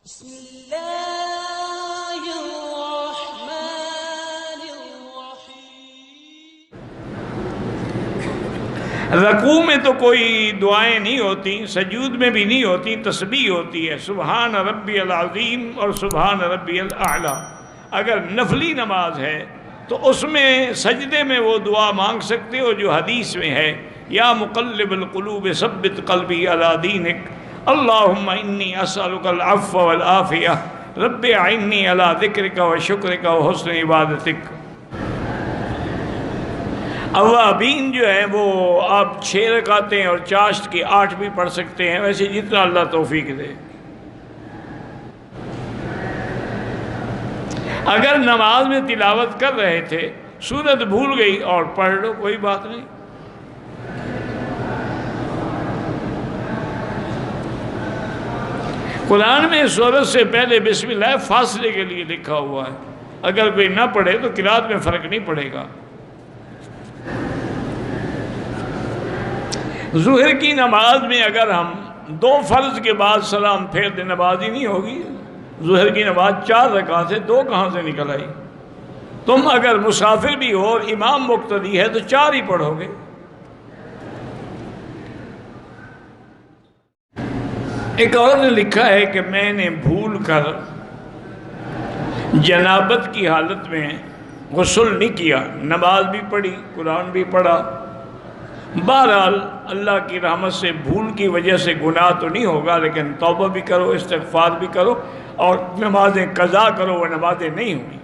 بسم اللہ الرحمن الرحیم۔ رکوع میں تو کوئی دعائیں نہیں ہوتی، سجود میں بھی نہیں ہوتی، تسبیح ہوتی ہے سبحان ربی العظیم اور سبحان ربی الاعلی۔ اگر نفلی نماز ہے تو اس میں سجدے میں وہ دعا مانگ سکتے ہو جو حدیث میں ہے، یا مقلب القلوب ثبت قلبی علی دینک، اللہم انی اسألک العفو والعافیہ، رب اعنی علی ذکرک و شکرک و حسن عبادتک۔ اوابین جو ہے وہ آپ 6 رکعتیں اور چاشت کی 8 بھی پڑھ سکتے ہیں، ویسے جتنا اللہ توفیق دے۔ اگر نماز میں تلاوت کر رہے تھے، سورت بھول گئی اور پڑھ لو، کوئی بات نہیں۔ قرآن میں سورت سے پہلے بسم اللہ فاصلے کے لیے لکھا ہوا ہے، اگر کوئی نہ پڑھے تو قرات میں فرق نہیں پڑے گا۔ ظہر کی نماز میں اگر ہم 2 فرض کے بعد سلام پھیر دیں، نماز ہی نہیں ہوگی۔ ظہر کی نماز 4 رکعت ہے، 2 کہاں سے نکل آئی؟ تم اگر مسافر بھی ہو اور امام مقتدی ہے تو 4 ہی پڑھو گے۔ ایک اور نے لکھا ہے کہ میں نے بھول کر جنابت کی حالت میں غسل نہیں کیا، نماز بھی پڑھی، قرآن بھی پڑھا۔ بہرحال اللہ کی رحمت سے بھول کی وجہ سے گناہ تو نہیں ہوگا، لیکن توبہ بھی کرو، استغفار بھی کرو اور نمازیں قضا کرو، وہ نمازیں نہیں ہوئی۔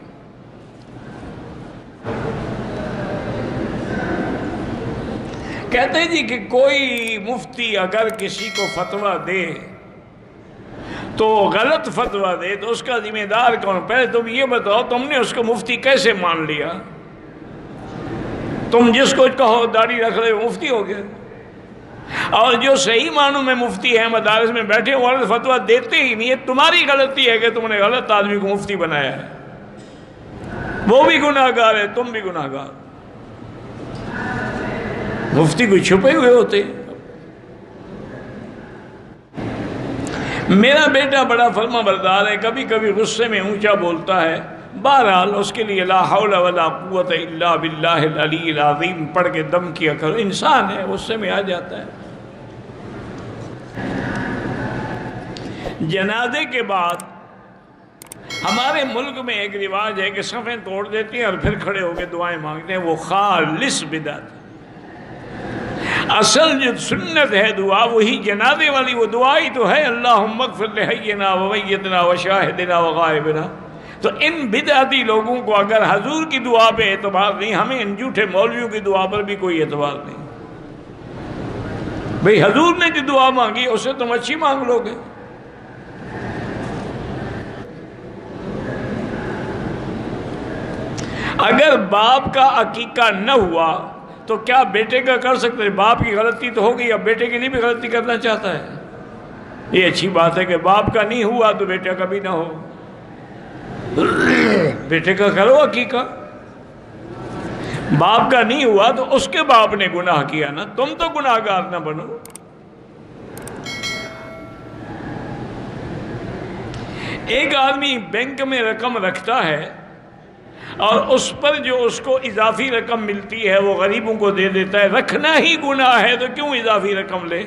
کہتے ہیں جی کہ کوئی مفتی اگر کسی کو فتویٰ دے تو غلط فتویٰ دے تو اس کا ذمہ دار کون؟ پہلے تم یہ بتاؤ تم نے اس کو مفتی کیسے مان لیا؟ تم جس کو کہو داڑھی رکھ رہے وہ مفتی ہو گئے، اور جو صحیح معنوں میں مفتی ہیں مدارس میں بیٹھے وہ غلط فتویٰ دیتے ہی نہیں ہے۔ تمہاری غلطی ہے کہ تم نے غلط آدمی کو مفتی بنایا ہے، وہ بھی گناہ گار ہے، تم بھی گناہ گار۔ مفتی کوئی چھپے ہوئے ہوتے ہیں۔ میرا بیٹا بڑا فرما بردار ہے، کبھی کبھی غصے میں اونچا بولتا ہے، بہرحال اس کے لیے لا حول ولا قوت الا باللہ العلی العظیم پڑھ کے دم کیا کرو، انسان ہے غصے میں آ جاتا ہے۔ جنازے کے بعد ہمارے ملک میں ایک رواج ہے کہ صفیں توڑ دیتے ہیں اور پھر کھڑے ہو کے دعائیں مانگتے ہیں، وہ خالص بدعت ہے۔ اصل جو سنت ہے دعا وہی جنازے والی وہ دعا ہی تو ہے، اللہم اغفر لحینا ومیتنا وشاہدنا وغائبنا۔ تو ان بدعتی لوگوں کو اگر حضور کی دعا پہ اعتبار نہیں، ہمیں ان جھوٹے مولویوں کی دعا پر بھی کوئی اعتبار نہیں۔ بھئی حضور نے جو دعا مانگی اسے تم اچھی مانگ لو گے۔ اگر باپ کا عقیقہ نہ ہوا تو کیا بیٹے کا کر سکتے؟ باپ کی غلطی تو ہوگی، اب بیٹے کے لیے بھی غلطی کرنا چاہتا ہے۔ یہ اچھی بات ہے کہ باپ کا نہیں ہوا تو بیٹے کا بھی نہ ہو، بیٹے کا کرو عقیقہ۔ باپ کا نہیں ہوا تو اس کے باپ نے گناہ کیا نا، تم تو گناہ گار نہ بنو۔ ایک آدمی بینک میں رقم رکھتا ہے اور اس پر جو اس کو اضافی رقم ملتی ہے وہ غریبوں کو دے دیتا ہے، رکھنا ہی گناہ ہے تو کیوں اضافی رقم لے؟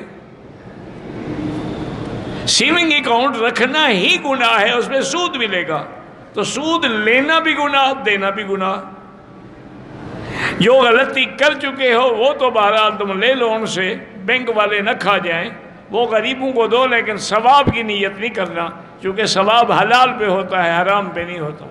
سیونگ اکاؤنٹ رکھنا ہی گناہ ہے، اس میں سود ملے گا، تو سود لینا بھی گناہ، دینا بھی گناہ۔ جو غلطی کر چکے ہو وہ تو بہرحال تم لے لو ان سے، بینک والے نہ کھا جائیں، وہ غریبوں کو دو، لیکن ثواب کی نیت نہیں کرنا، کیونکہ ثواب حلال پہ ہوتا ہے، حرام پہ نہیں ہوتا۔